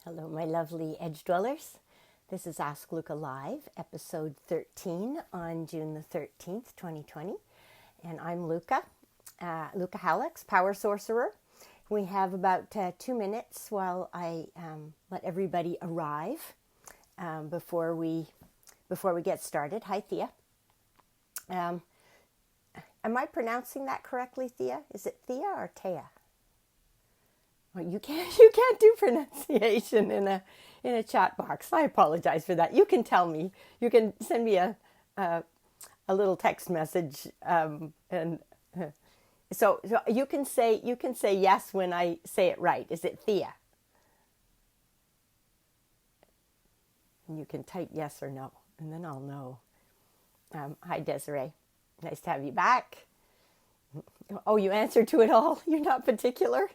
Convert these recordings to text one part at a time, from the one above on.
Hello, my lovely edge dwellers. This is Ask Lucca Live, episode 13 on June the 13th, 2020. And I'm Lucca, Lucca Hallex, Power Sorcerer. We have about 2 minutes while I let everybody arrive before we get started. Hi, Thea. Am I pronouncing that correctly, Thea? Is it Thea or Thea? Well, you can't do pronunciation in a chat box. I apologize for that. You can tell me. You can send me a little text message, and so you can say yes when I say it right. Is it Thea? And you can type yes or no, and then I'll know. Hi, Desiree. Nice to have you back. Oh, you answered to it all. You're not particular.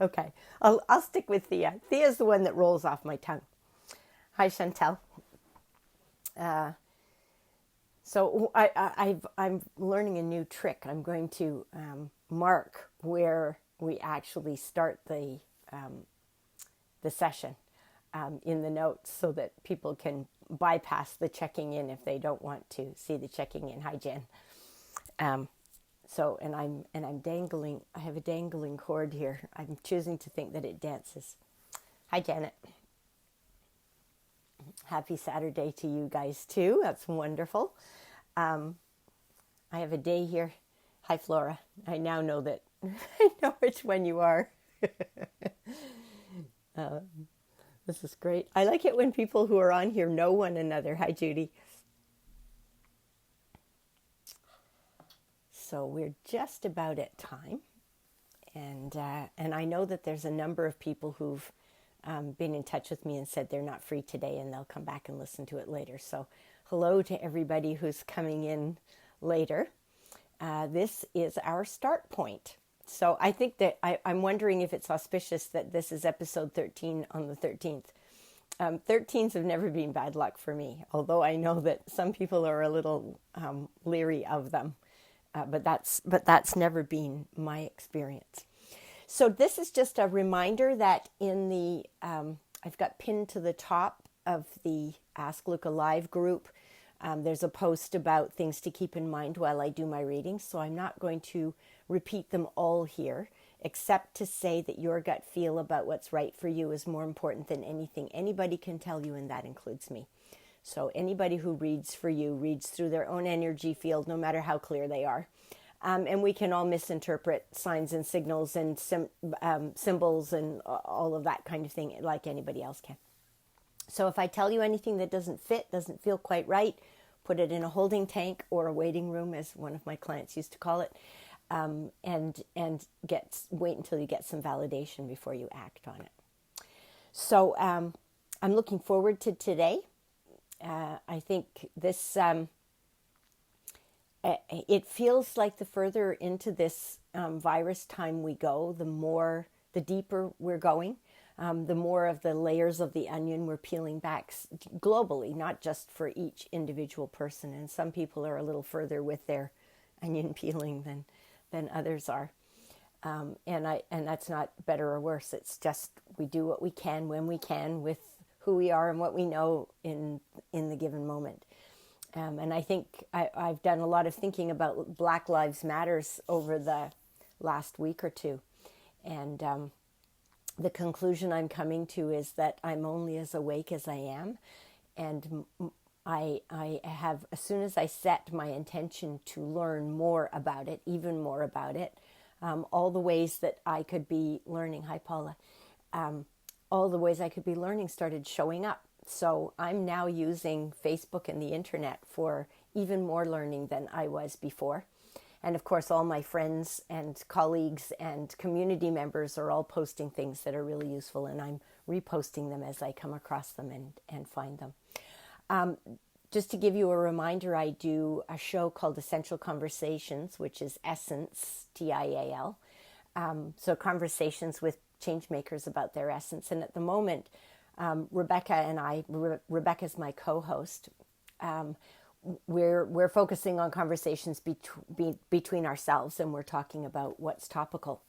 Okay, I'll stick with Thea. Thea's the one that rolls off my tongue. Hi, Chantel. So I'm learning a new trick. I'm going to mark where we actually start the session in the notes so that people can bypass the checking in if they don't want to see the checking in. Hi, Jen. So, and I'm dangling, I have a dangling cord here. I'm choosing to think that it dances. Hi, Janet. Happy Saturday to you guys too. That's wonderful. I have a day here. Hi, Flora. I now know that, I know which one you are. This is great. I like it when people who are on here know one another. Hi, Judy. So we're just about at time, and I know that there's a number of people who've been in touch with me and said they're not free today and they'll come back and listen to it later. So hello to everybody who's coming in later. This is our start point. So I think that I'm wondering if it's auspicious that this is episode 13 on the 13th. 13s have never been bad luck for me, although I know that some people are a little leery of them. But that's never been my experience. So this is just a reminder that in the I've got pinned to the top of the Ask Lucca Live group. There's a post about things to keep in mind while I do my readings. So I'm not going to repeat them all here, except to say that your gut feel about what's right for you is more important than anything anybody can tell you, and that includes me. So anybody who reads for you reads through their own energy field, no matter how clear they are. And we can all misinterpret signs and signals and symbols and all of that kind of thing like anybody else can. So if I tell you anything that doesn't fit, doesn't feel quite right, put it in a holding tank or a waiting room, as one of my clients used to call it, and wait until you get some validation before you act on it. So I'm looking forward to today. I think this, it feels like the further into this virus time we go, the deeper we're going, the more of the layers of the onion we're peeling back globally, not just for each individual person. And some people are a little further with their onion peeling than others are. And that's not better or worse. It's just we do what we can when we can with who we are and what we know in the given moment. And I think I've done a lot of thinking about Black Lives Matters over the last week or two. And the conclusion I'm coming to is that I'm only as awake as I am. And I have, as soon as I set my intention to learn more about it, even more about it, all the ways that I could be learning, hi Paula, all the ways I could be learning started showing up. So I'm now using Facebook and the internet for even more learning than I was before. And of course, all my friends and colleagues and community members are all posting things that are really useful, and I'm reposting them as I come across them and find them. Just to give you a reminder, I do a show called Essential Conversations, which is Essence, TIAL. So conversations with change makers about their essence. And at the moment, Rebecca and I, Rebecca's my co-host, we're focusing on conversations between ourselves, and we're talking about what's topical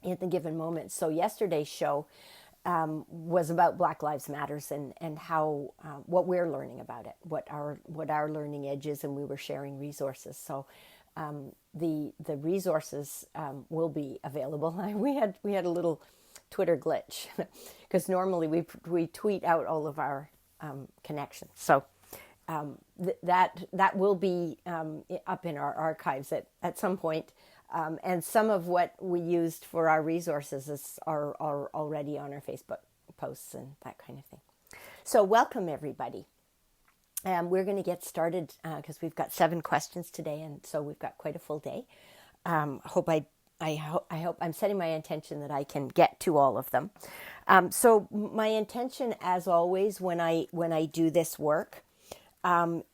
in the given moment. So yesterday's show was about Black Lives Matters and how what we're learning about it, what our learning edge is, and we were sharing resources. So the resources will be available. We had a little Twitter glitch because normally we tweet out all of our connections. So that will be up in our archives at some point. And some of what we used for our resources are already on our Facebook posts and that kind of thing. So welcome, everybody. We're going to get started because we've got 7 questions today, and so we've got quite a full day. I hope I'm setting my intention that I can get to all of them. So my intention, as always, when I do this work,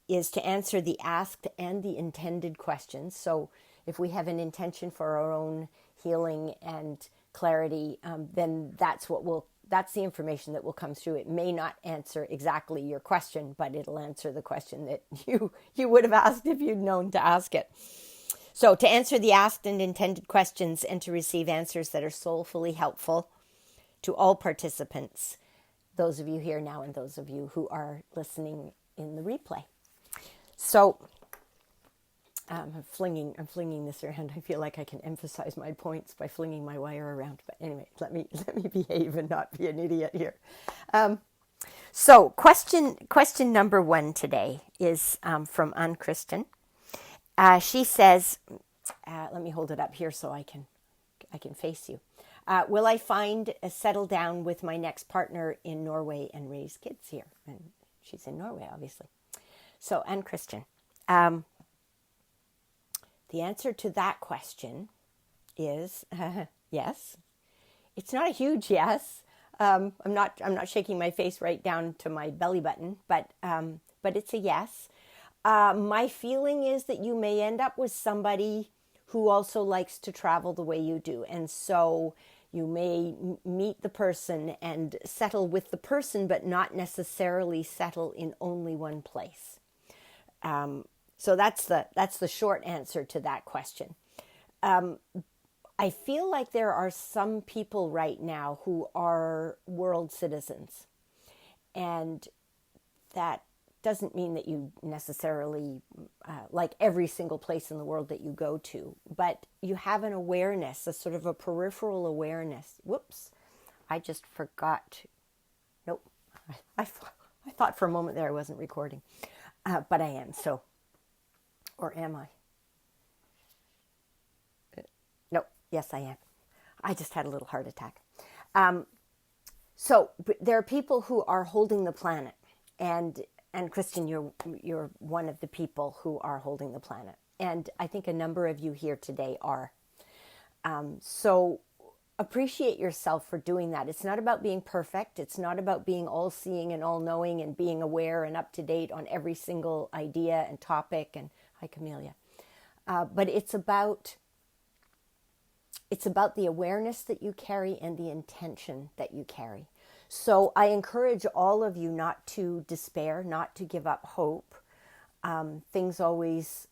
is to answer the asked and the intended questions. So if we have an intention for our own healing and clarity, then that's the information that will come through. It may not answer exactly your question, but it'll answer the question that you would have asked if you'd known to ask it. So to answer the asked and intended questions and to receive answers that are soulfully helpful to all participants, those of you here now and those of you who are listening in the replay. So I'm flinging this around. I feel like I can emphasize my points by flinging my wire around. But anyway, let me behave and not be an idiot here. So question number 1 today is from Anne Kristen. She says, let me hold it up here so I can face you. Will I settle down with my next partner in Norway and raise kids here? And she's in Norway, obviously. So Anne Kristen. The answer to that question is yes. It's not a huge yes. I'm not shaking my face right down to my belly button, but it's a yes. My feeling is that you may end up with somebody who also likes to travel the way you do, and so you may meet the person and settle with the person, but not necessarily settle in only one place. So that's the short answer to that question. I feel like there are some people right now who are world citizens, and that doesn't mean that you necessarily like every single place in the world that you go to, but you have an awareness, a sort of a peripheral awareness. Whoops, I just forgot. Nope, I thought for a moment there I wasn't recording, but I am. So. Or am I? No, yes, I am. I just had a little heart attack. So there are people who are holding the planet, and Kristen, you're one of the people who are holding the planet, and I think a number of you here today are. So appreciate yourself for doing that. It's not about being perfect. It's not about being all-seeing and all-knowing and being aware and up to date on every single idea and topic. And hi, Camellia. But it's about the awareness that you carry and the intention that you carry. So I encourage all of you not to despair, not to give up hope. Things always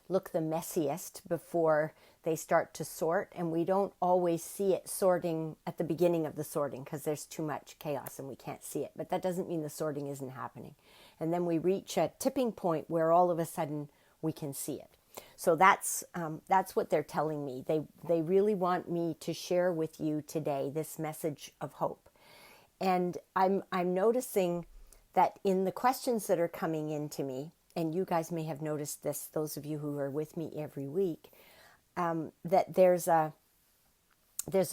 look the messiest before they start to sort, and we don't always see it sorting at the beginning of the sorting because there's too much chaos and we can't see it. But that doesn't mean the sorting isn't happening. And then we reach a tipping point where all of a sudden we can see it. So that's what they're telling me. They really want me to share with you today this message of hope. And I'm noticing that in the questions that are coming into me, and you guys may have noticed this, those of you who are with me every week, that there's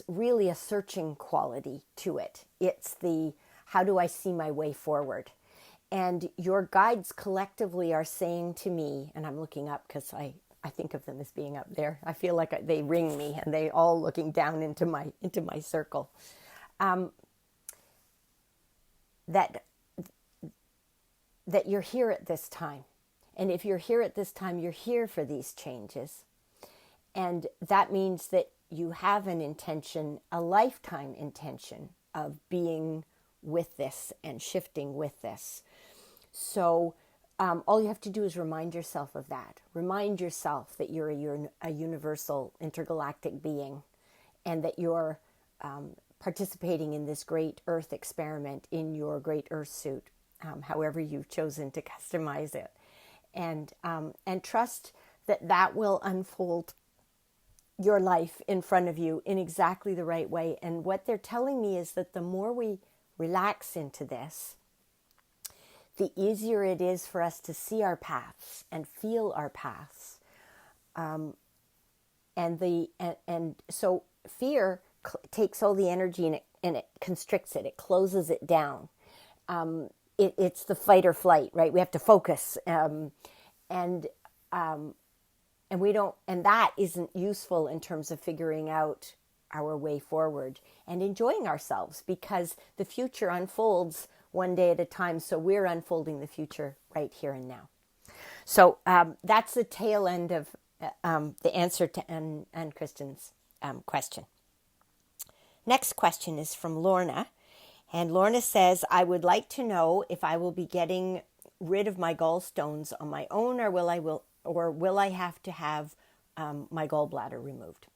really a searching quality to it. It's the, how do I see my way forward? And your guides collectively are saying to me, and I'm looking up because I think of them as being up there. I feel like they ring me and they all looking down into my circle. That you're here at this time. And if you're here at this time, you're here for these changes. And that means that you have an intention, a lifetime intention of being with this and shifting with this. So all you have to do is remind yourself of that. Remind yourself that you're a universal intergalactic being, and that you're participating in this great Earth experiment in your great Earth suit, however you've chosen to customize it, and trust that that will unfold your life in front of you in exactly the right way. And what they're telling me is that the more we relax into this, the easier it is for us to see our paths and feel our paths. And so fear takes all the energy and it constricts it. It closes it down. It's the fight or flight, right? We have to focus, and we don't, and that isn't useful in terms of figuring out our way forward and enjoying ourselves, because the future unfolds one day at a time. So we're unfolding the future right here and now. So that's the tail end of the answer to Anne Kristen's question. Next question is from Lorna. And Lorna says, I would like to know if I will be getting rid of my gallstones on my own, or will I have to have my gallbladder removed?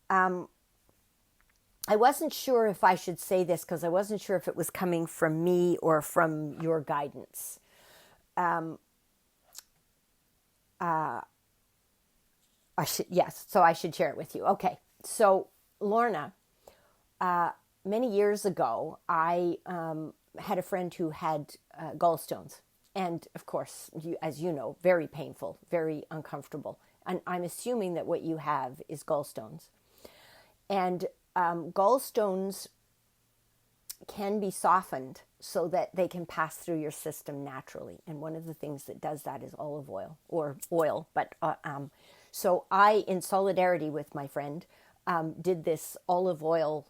I wasn't sure if I should say this because I wasn't sure if it was coming from me or from your guidance. So I should share it with you. Okay, so Lorna, many years ago, I had a friend who had gallstones. And of course, as you know, very painful, very uncomfortable. And I'm assuming that what you have is gallstones. And gallstones can be softened so that they can pass through your system naturally. And one of the things that does that is olive oil or oil. But so I, in solidarity with my friend, did this olive oil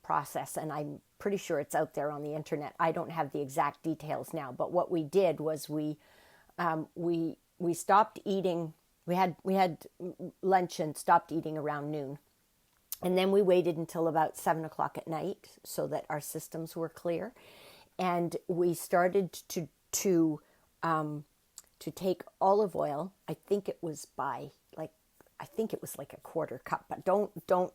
process, and I'm pretty sure it's out there on the internet. I don't have the exact details now, but what we did was we stopped eating. We had lunch and stopped eating around noon, and then we waited until about 7 o'clock at night so that our systems were clear, and we started to take olive oil. I think it was like a quarter cup, but don't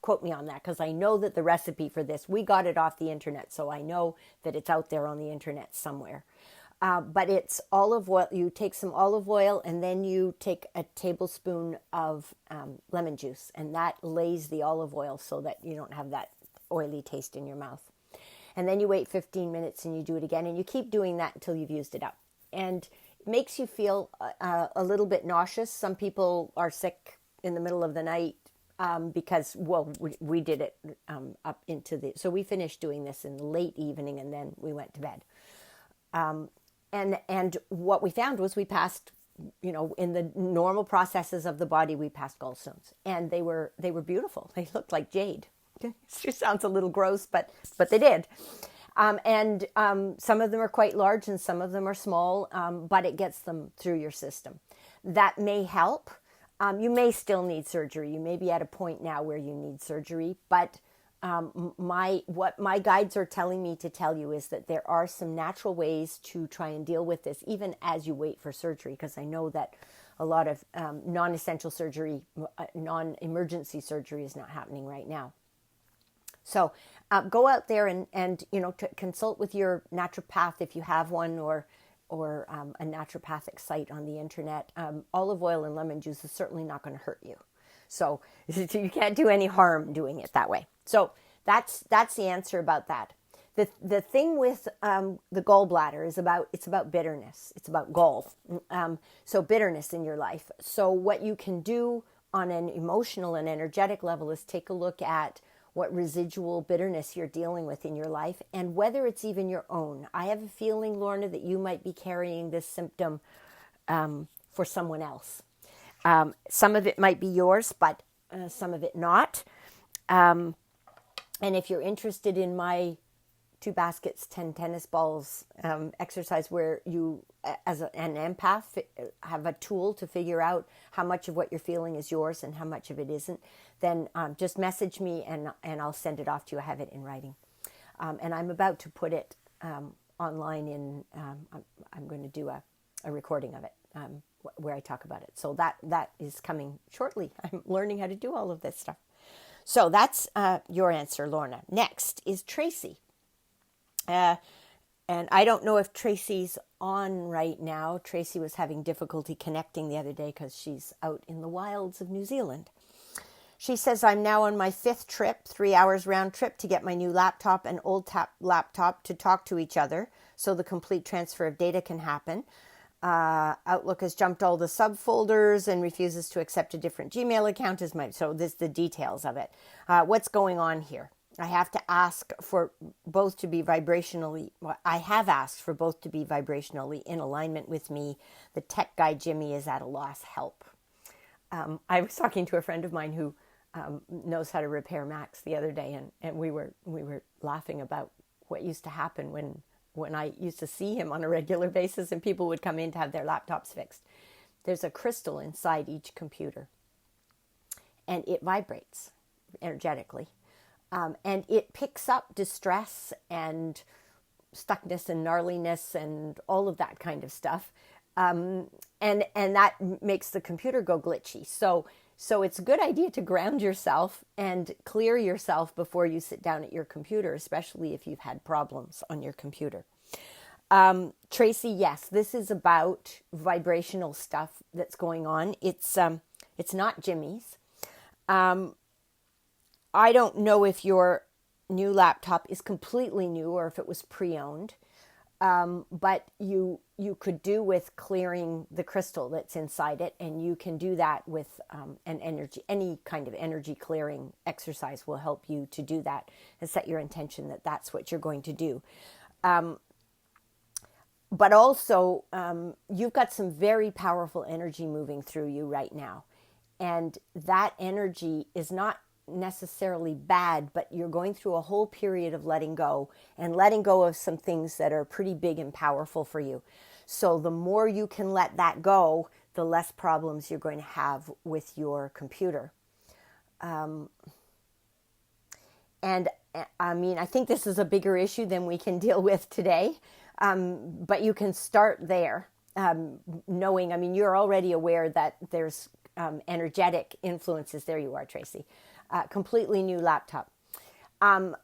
quote me on that, because I know that the recipe for this, we got it off the internet, so I know that it's out there on the internet somewhere. But it's olive oil. You take some olive oil, and then you take a tablespoon of lemon juice, and that lays the olive oil so that you don't have that oily taste in your mouth. And then you wait 15 minutes and you do it again, and you keep doing that until you've used it up. And it makes you feel a little bit nauseous. Some people are sick in the middle of the night because, well, we did it up into so we finished doing this in the late evening, and then we went to bed. And what we found was we passed, in the normal processes of the body, we passed gallstones, and they were beautiful. They looked like jade. It just sounds a little gross, but they did. And some of them are quite large and some of them are small, but it gets them through your system. That may help. You may still need surgery. You may be at a point now where you need surgery, but what my guides are telling me to tell you is that there are some natural ways to try and deal with this, even as you wait for surgery, because I know that a lot of non-essential surgery, non-emergency surgery is not happening right now. So go out there and to consult with your naturopath if you have one, or a naturopathic site on the internet. Olive oil and lemon juice is certainly not going to hurt you. So you can't do any harm doing it that way. So that's the answer about that. The thing with the gallbladder is it's about bitterness. It's about gall. So bitterness in your life. So what you can do on an emotional and energetic level is take a look at what residual bitterness you're dealing with in your life and whether it's even your own. I have a feeling, Lorna, that you might be carrying this symptom for someone else. Some of it might be yours, but some of it not. And if you're interested in my 2 baskets, 10 tennis balls exercise, where you, as an empath, have a tool to figure out how much of what you're feeling is yours and how much of it isn't, then just message me and I'll send it off to you. I have it in writing. And I'm about to put it online I'm going to do a recording of it where I talk about it. So that is coming shortly. I'm learning how to do all of this stuff. So that's your answer, Lorna. Next is Tracy. And I don't know if Tracy's on right now. Tracy was having difficulty connecting the other day because she's out in the wilds of New Zealand. She says, I'm now on my 5th trip, 3 hours round trip to get my new laptop and old laptop to talk to each other so the complete transfer of data can happen. Outlook has jumped all the subfolders and refuses to accept a different Gmail account as my, so this is the details of it. What's going on here? I have to ask for both to be vibrationally, well, I have asked for both to be vibrationally in alignment with me. The tech guy, Jimmy, is at a loss. Help. I was talking to a friend of mine who knows how to repair Macs the other day, and we were laughing about what used to happen when I used to see him on a regular basis and people would come in to have their laptops fixed. There's a crystal inside each computer, and it vibrates energetically. And it picks up distress and stuckness and gnarliness and all of that kind of stuff. And that makes the computer go glitchy. So it's a good idea to ground yourself and clear yourself before you sit down at your computer, especially if you've had problems on your computer. Tracy, yes, this is about vibrational stuff that's going on. It's not Jimmy's. I don't know if your new laptop is completely new or if it was pre-owned, but you could do with clearing the crystal that's inside it, and you can do that with any kind of energy clearing exercise will help you to do that and set your intention that that's what you're going to do. But also, you've got some very powerful energy moving through you right now, and that energy is not necessarily bad, but you're going through a whole period of letting go of some things that are pretty big and powerful for you. So the more you can let that go, the less problems you're going to have with your computer. And I mean, I think this is a bigger issue than we can deal with today. But you can start there, knowing, I mean, you're already aware that there's energetic influences. There you are, Tracy. Completely new laptop. I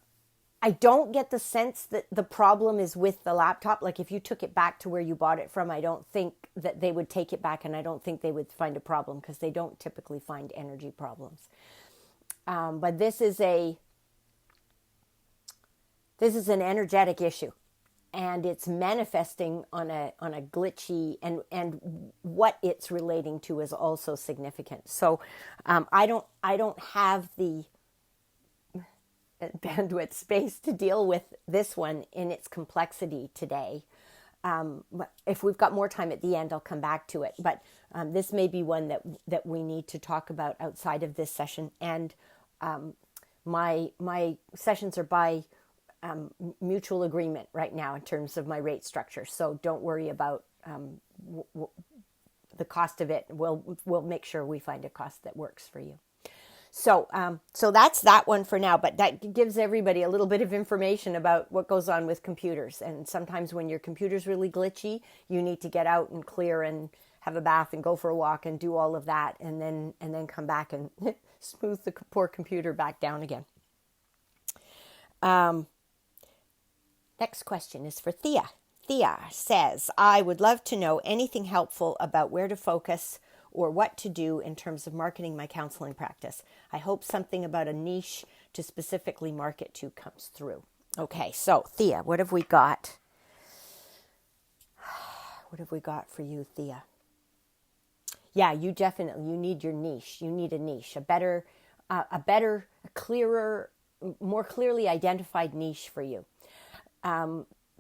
don't get the sense that the problem is with the laptop. Like if you took it back to where you bought it from, I don't think that they would take it back, and I don't think they would find a problem because they don't typically find energy problems. But this is an energetic issue, and it's manifesting on a glitchy, and what it's relating to is also significant. So I don't have the bandwidth space to deal with this one in its complexity today. But if we've got more time at the end, I'll come back to it. But this may be one that we need to talk about outside of this session. And my sessions are by mutual agreement right now in terms of my rate structure. So don't worry about the cost of it. We'll make sure we find a cost that works for you. So that's that one for now, but that gives everybody a little bit of information about what goes on with computers. And sometimes when your computer's really glitchy, you need to get out and clear and have a bath and go for a walk and do all of that, and then come back and smooth the poor computer back down again. Next question is for Thea. Thea says, I would love to know anything helpful about where to focus or what to do in terms of marketing my counseling practice. I hope something about a niche to specifically market to comes through. Okay, so Thea, what have we got? What have we got for you, Thea? Yeah, you need your niche. You need a niche, a better, clearer, more clearly identified niche for you.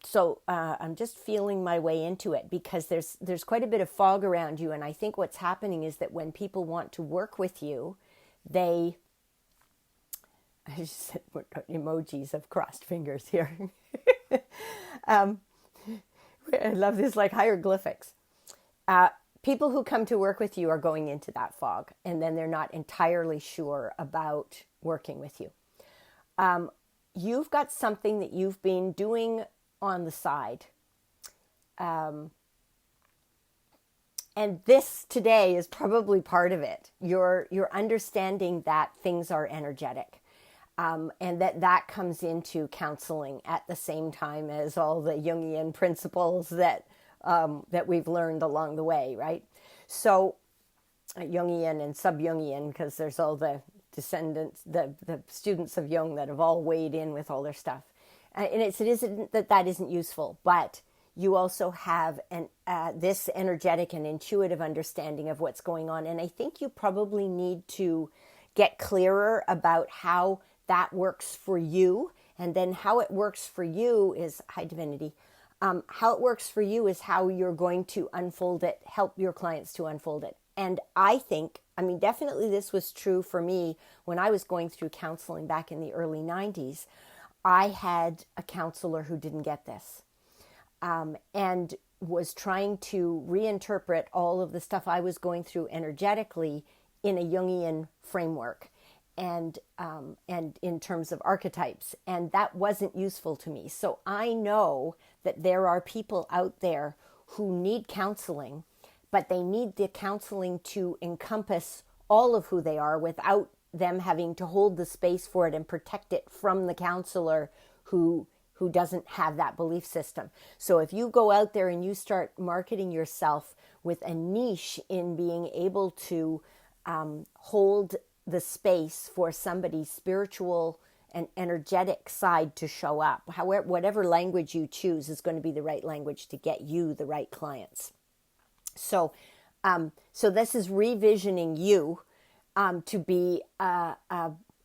So I'm just feeling my way into it because there's quite a bit of fog around you. And I think what's happening is that when people want to work with you, I just said emojis of crossed fingers here. I love this, like hieroglyphics. People who come to work with you are going into that fog, and then they're not entirely sure about working with you. You've got something that you've been doing on the side. And this today is probably part of it. You're understanding that things are energetic. And that comes into counseling at the same time as all the Jungian principles that we've learned along the way, right? So Jungian and sub-Jungian, because there's all the descendants, the students of Jung that have all weighed in with all their stuff. And it isn't that isn't useful, but you also have this energetic and intuitive understanding of what's going on. And I think you probably need to get clearer about how that works for you. And then how it works for you is, hi divinity, how it works for you is how you're going to unfold it, help your clients to unfold it. And I think, definitely this was true for me when I was going through counseling back in the early 90s. I had a counselor who didn't get this, and was trying to reinterpret all of the stuff I was going through energetically in a Jungian framework and in terms of archetypes. And that wasn't useful to me. So I know that there are people out there who need counseling, but they need the counseling to encompass all of who they are without them having to hold the space for it and protect it from the counselor who doesn't have that belief system. So if you go out there and you start marketing yourself with a niche in being able to hold the space for somebody's spiritual and energetic side to show up, however, whatever language you choose is going to be the right language to get you the right clients. So this is revisioning you to be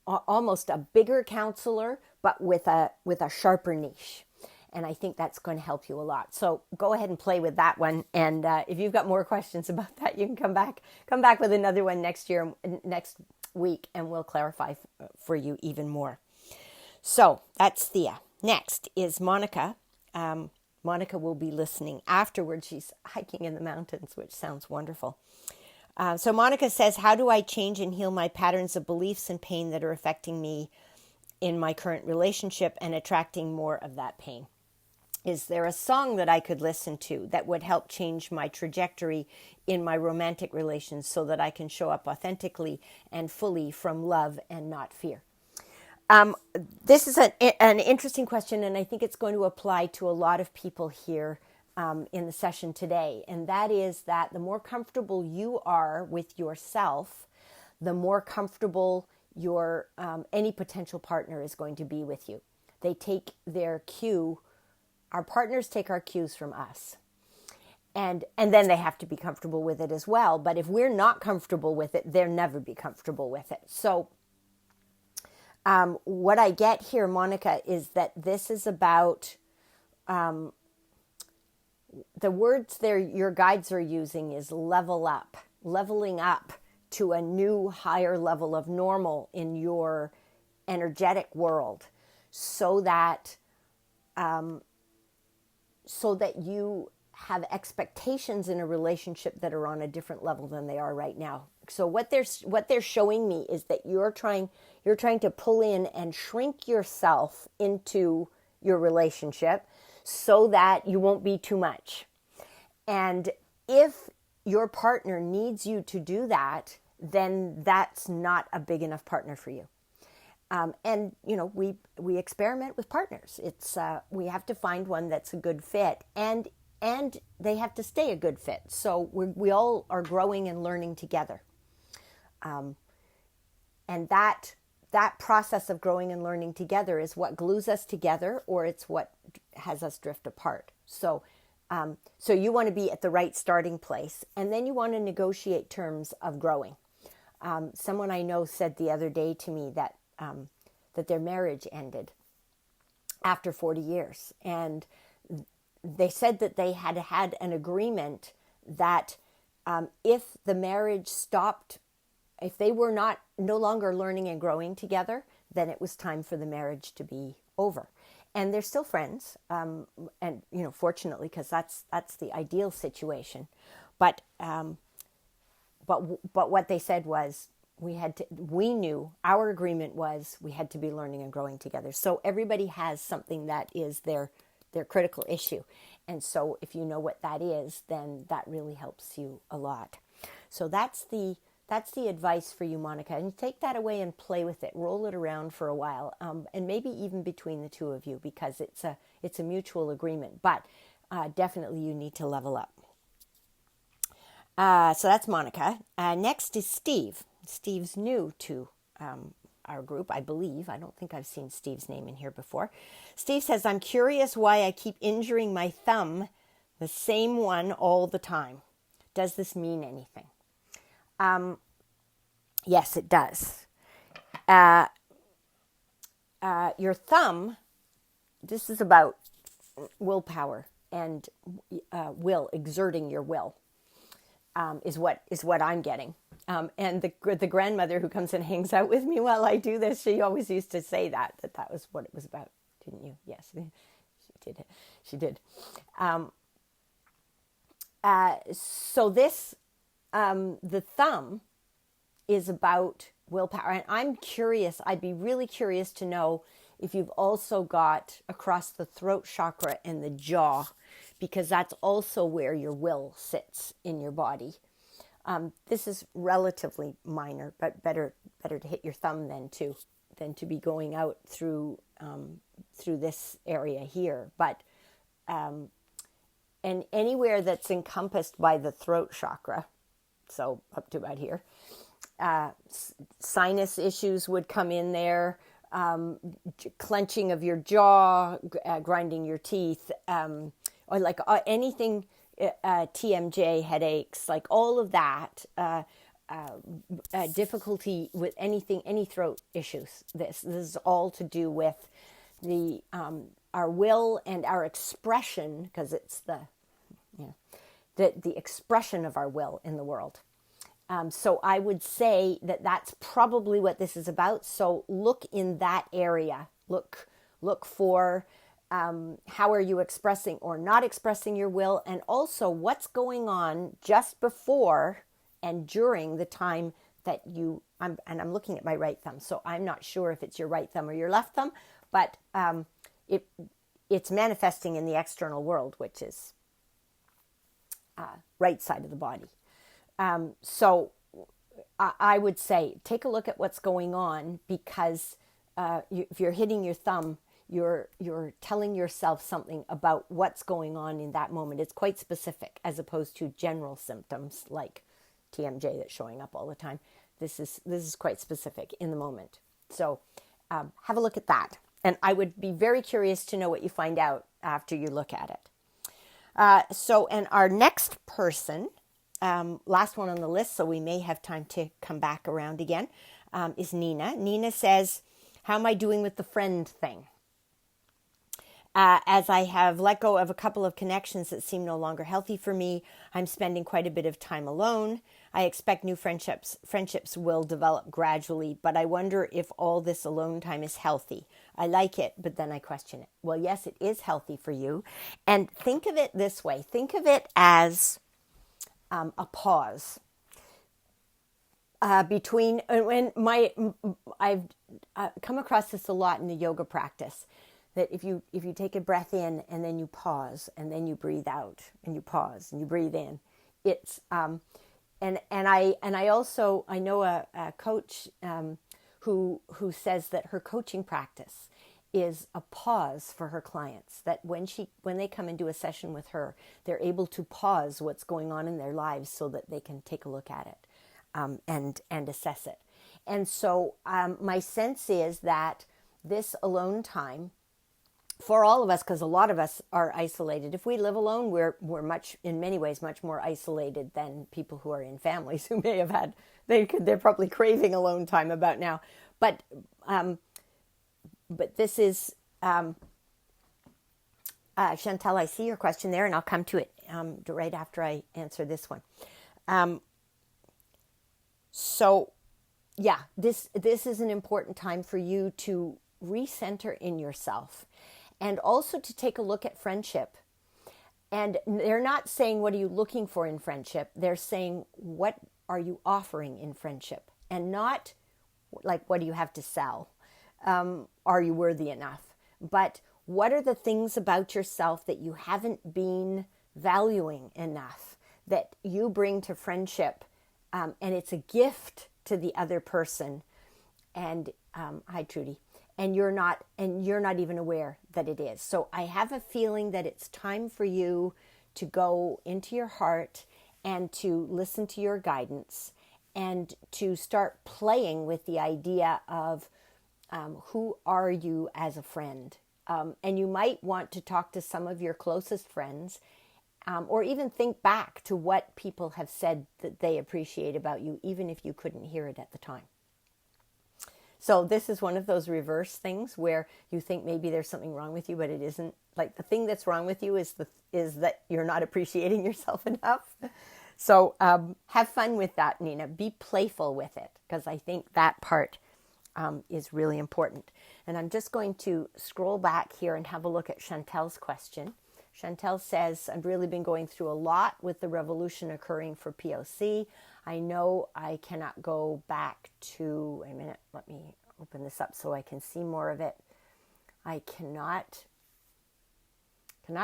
almost a bigger counselor, but with a sharper niche. And I think that's going to help you a lot. So go ahead and play with that one. And if you've got more questions about that, you can come back with another one next week, and we'll clarify for you even more. So that's Thea. Next is Monica. Monica will be listening afterwards. She's hiking in the mountains, which sounds wonderful. So Monica says, how do I change and heal my patterns of beliefs and pain that are affecting me in my current relationship and attracting more of that pain? Is there a song that I could listen to that would help change my trajectory in my romantic relations so that I can show up authentically and fully from love and not fear? This is an interesting question, and I think it's going to apply to a lot of people here in the session today. And that is that the more comfortable you are with yourself, the more comfortable your any potential partner is going to be with you. They take their cue. Our partners take our cues from us. And then they have to be comfortable with it as well. But if we're not comfortable with it, they'll never be comfortable with it. So what I get here, Monica, is that this is about the words there your guides are using is level up, leveling up to a new higher level of normal in your energetic world so that you have expectations in a relationship that are on a different level than they are right now. So what they're showing me is that you're trying to pull in and shrink yourself into your relationship so that you won't be too much. And if your partner needs you to do that, then that's not a big enough partner for you. And we experiment with partners. It's we have to find one that's a good fit, and they have to stay a good fit. So we all are growing and learning together. And that process of growing and learning together is what glues us together, or it's what has us drift apart. So you want to be at the right starting place, and then you want to negotiate terms of growing. Someone I know said the other day to me that their marriage ended after 40 years. And they said that they had had an agreement that if the marriage stopped, if they were no longer learning and growing together, then it was time for the marriage to be over. And they're still friends, and fortunately, because that's the ideal situation. But what they said was we knew our agreement was we had to be learning and growing together. So everybody has something that is their critical issue. And so if you know what that is, then that really helps you a lot. So that's the that's the advice for you, Monica. And take that away and play with it. Roll it around for a while, and maybe even between the two of you, because it's a mutual agreement. But definitely you need to level up. So that's Monica. Next is Steve. Steve's new to our group, I believe. I don't think I've seen Steve's name in here before. Steve says, I'm curious why I keep injuring my thumb, the same one all the time. Does this mean anything? Yes, it does. Your thumb, this is about willpower and exerting your will, is what I'm getting. And the grandmother who comes and hangs out with me while I do this, she always used to say that was what it was about, didn't you? Yes, she did. So this, the thumb is about willpower. And I'm curious, I'd be really curious to know if you've also got across the throat chakra and the jaw, because that's also where your will sits in your body. This is relatively minor, but better to hit your thumb than to be going out through this area here. But and anywhere that's encompassed by the throat chakra, so up to about here, sinus issues would come in there, clenching of your jaw, grinding your teeth, or like anything, TMJ, headaches, like all of that, difficulty with anything, any throat issues. This is all to do with the our will and our expression, because it's the expression of our will in the world. So I would say that that's probably what this is about. So look in that area. Look for how are you expressing or not expressing your will, and also what's going on just before and during the time that I'm looking at my right thumb, so I'm not sure if it's your right thumb or your left thumb, but it's manifesting in the external world, which is right side of the body. So I would say take a look at what's going on, because if you're hitting your thumb, you're telling yourself something about what's going on in that moment. It's quite specific, as opposed to general symptoms like TMJ that's showing up all the time. This is quite specific in the moment. So have a look at that. And I would be very curious to know what you find out after you look at it. And our next person, last one on the list, so we may have time to come back around again, is Nina. Nina says, how am I doing with the friend thing? As I have let go of a couple of connections that seem no longer healthy for me, I'm spending quite a bit of time alone. I expect new friendships will develop gradually, but I wonder if all this alone time is healthy. I like it, but then I question it. Well, yes, it is healthy for you. And think of it this way. Think of it as a pause between, I've come across this a lot in the yoga practice, that if you take a breath in and then you pause and then you breathe out and you pause and you breathe in, it's and I also know a coach who says that her coaching practice is a pause for her clients, that when they come and do a session with her, they're able to pause what's going on in their lives so that they can take a look at it and assess it. And so my sense is that this alone time for all of us, because a lot of us are isolated. If we live alone, we're in many ways much more isolated than people who are in families who may have had, they're probably craving alone time about now. But this is, Chantal, I see your question there, and I'll come to it right after I answer this one. So yeah, this is an important time for you to recenter in yourself. And also to take a look at friendship. And they're not saying, what are you looking for in friendship? They're saying, what are you offering in friendship? And not like, what do you have to sell? Are you worthy enough? But what are the things about yourself that you haven't been valuing enough that you bring to friendship and it's a gift to the other person. And hi, Trudy. And you're not even aware that it is. So I have a feeling that it's time for you to go into your heart and to listen to your guidance and to start playing with the idea of who are you as a friend. And you might want to talk to some of your closest friends, or even think back to what people have said that they appreciate about you, even if you couldn't hear it at the time. So this is one of those reverse things where you think maybe there's something wrong with you, but it isn't. Like, the thing that's wrong with you is that you're not appreciating yourself enough. So have fun with that, Nina. Be playful with it, because I think that part is really important. And I'm just going to scroll back here and have a look at Chantel's question. Chantel says, I've really been going through a lot with the revolution occurring for POC. I know I cannot go back to, wait a minute, let me open this up so I can see more of it. I cannot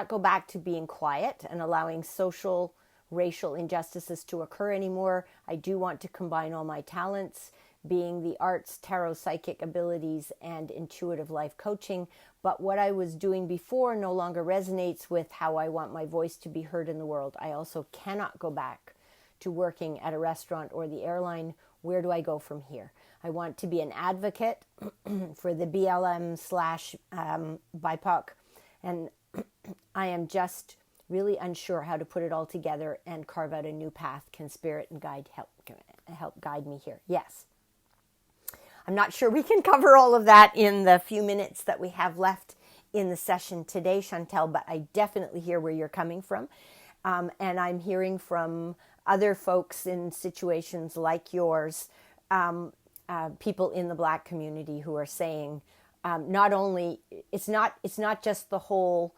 go back to being quiet and allowing social, racial injustices to occur anymore. I do want to combine all my talents, being the arts, tarot, psychic abilities, and intuitive life coaching. But what I was doing before no longer resonates with how I want my voice to be heard in the world. I also cannot go back to working at a restaurant or the airline. Where do I go from here? I want to be an advocate for the BLM / BIPOC, and I am just really unsure how to put it all together and carve out a new path. Can spirit and guide help guide me here? Yes. I'm not sure we can cover all of that in the few minutes that we have left in the session today, Chantel, but I definitely hear where you're coming from. And I'm hearing from other folks in situations like yours, people in the Black community who are saying, not only, it's not just the whole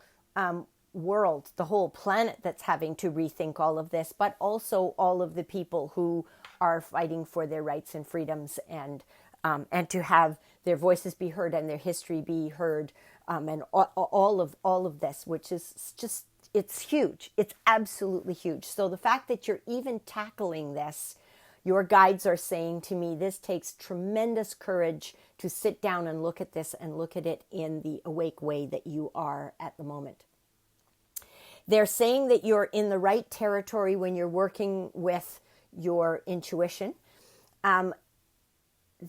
world, the whole planet that's having to rethink all of this, but also all of the people who are fighting for their rights and freedoms, and to have their voices be heard and their history be heard, and all of this, which is just, it's huge. It's absolutely huge. So the fact that you're even tackling this, your guides are saying to me, this takes tremendous courage to sit down and look at this and look at it in the awake way that you are at the moment. They're saying that you're in the right territory when you're working with your intuition.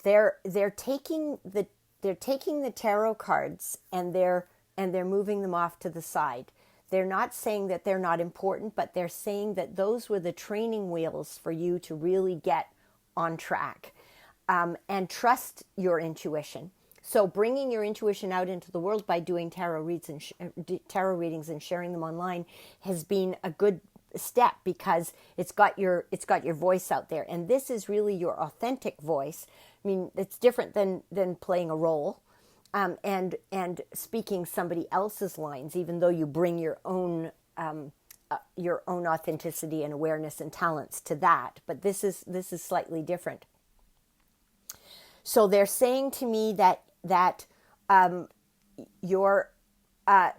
They're taking the tarot cards and they're moving them off to the side. They're not saying that they're not important, but they're saying that those were the training wheels for you to really get on track, and trust your intuition. So bringing your intuition out into the world by doing tarot readings and sharing them online has been a good step, because it's got your voice out there, and this is really your authentic voice. I mean, it's different than playing a role. And speaking somebody else's lines, even though you bring your own authenticity and awareness and talents to that. But this is slightly different. So they're saying to me that your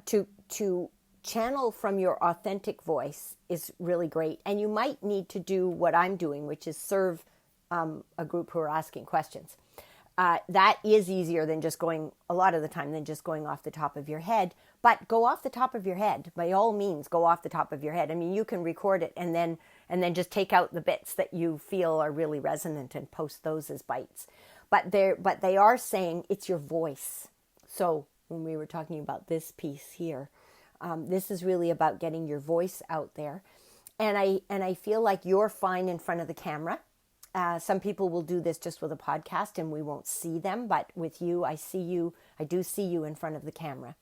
to channel from your authentic voice is really great, and you might need to do what I'm doing, which is serve a group who are asking questions. That is easier than just going, a lot of the time, than just going off the top of your head. But go off the top of your head. By all means, go off the top of your head. I mean, you can record it and then just take out the bits that you feel are really resonant and post those as bites. But they are saying it's your voice. So when we were talking about this piece here, this is really about getting your voice out there. And I feel like you're fine in front of the camera. Some people will do this just with a podcast and we won't see them, but with you, I do see you in front of the camera.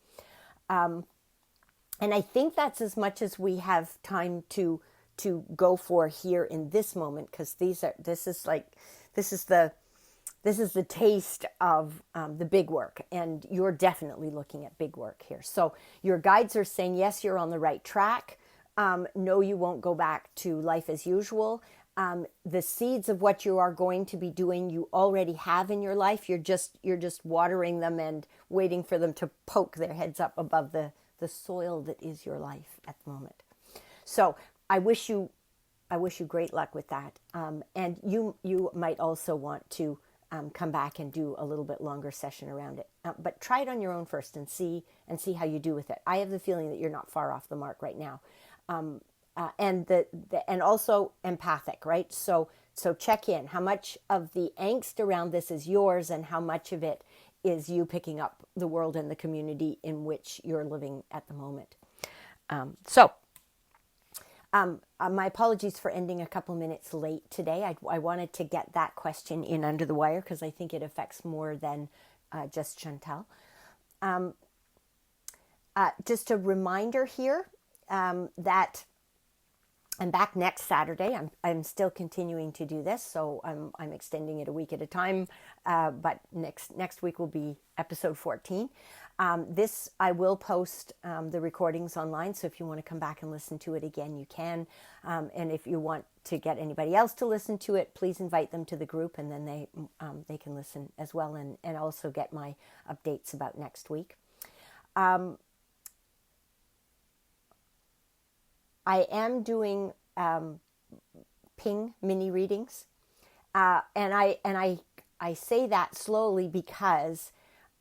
And I think that's as much as we have time to go for here in this moment, because this is the taste of the big work, and you're definitely looking at big work here. So your guides are saying, yes, you're on the right track. No, you won't go back to life as usual. The seeds of what you are going to be doing, you already have in your life. You're just watering them and waiting for them to poke their heads up above the soil that is your life at the moment. So I wish you I wish you great luck with that. And you might also want to come back and do a little bit longer session around it. But try it on your own first and see how you do with it. I have the feeling that you're not far off the mark right now. And also empathic, right? So check in. How much of the angst around this is yours, and how much of it is you picking up the world and the community in which you're living at the moment. My apologies for ending a couple minutes late today. I wanted to get that question in under the wire because I think it affects more than just Chantal. Just a reminder here that I'm back next Saturday. I'm still continuing to do this, so I'm extending it a week at a time. But next week will be episode 14. This I will post the recordings online, so if you want to come back and listen to it again, you can. And if you want to get anybody else to listen to it, please invite them to the group, and then they can listen as well, and also get my updates about next week. I am doing ping mini readings, and I say that slowly because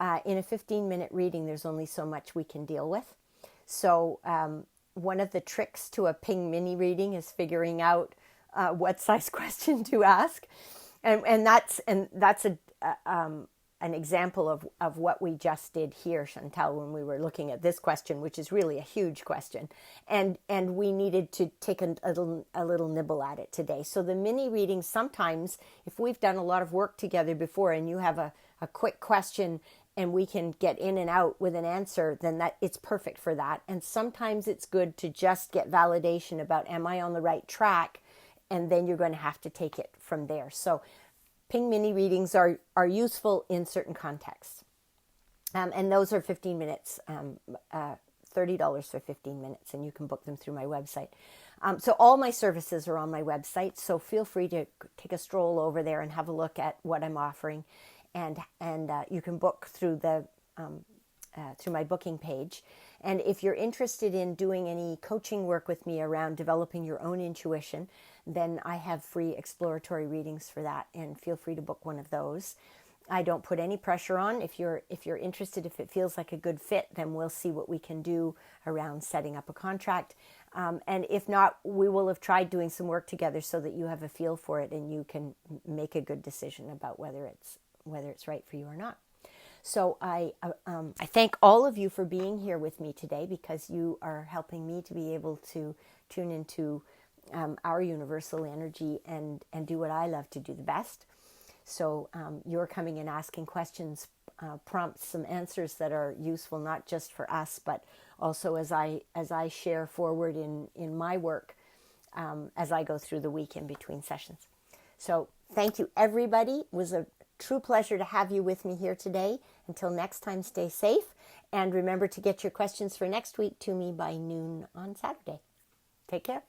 in a 15-minute reading, there's only so much we can deal with. So one of the tricks to a ping mini reading is figuring out what size question to ask, and that's an example of what we just did here, Chantal, when we were looking at this question, which is really a huge question. And we needed to take a little nibble at it today. So the mini readings, sometimes, if we've done a lot of work together before and you have a quick question and we can get in and out with an answer, then it's perfect for that. And sometimes it's good to just get validation about, am I on the right track? And then you're going to have to take it from there. So ping mini readings are useful in certain contexts. And those are 15 minutes, $30 for 15 minutes, and you can book them through my website. So all my services are on my website, so feel free to take a stroll over there and have a look at what I'm offering. And you can book through through my booking page. And if you're interested in doing any coaching work with me around developing your own intuition, then I have free exploratory readings for that, and feel free to book one of those. I don't put any pressure on. If you're interested, if it feels like a good fit, then we'll see what we can do around setting up a contract. And if not, we will have tried doing some work together so that you have a feel for it and you can make a good decision about whether it's right for you or not. So I thank all of you for being here with me today, because you are helping me to be able to tune into our universal energy and do what I love to do the best. So you're coming and asking questions prompts some answers that are useful, not just for us, but also as I share forward in my work as I go through the week in between sessions. So thank you, everybody. It was a true pleasure to have you with me here today. Until next time, stay safe. And remember to get your questions for next week to me by noon on Saturday. Take care.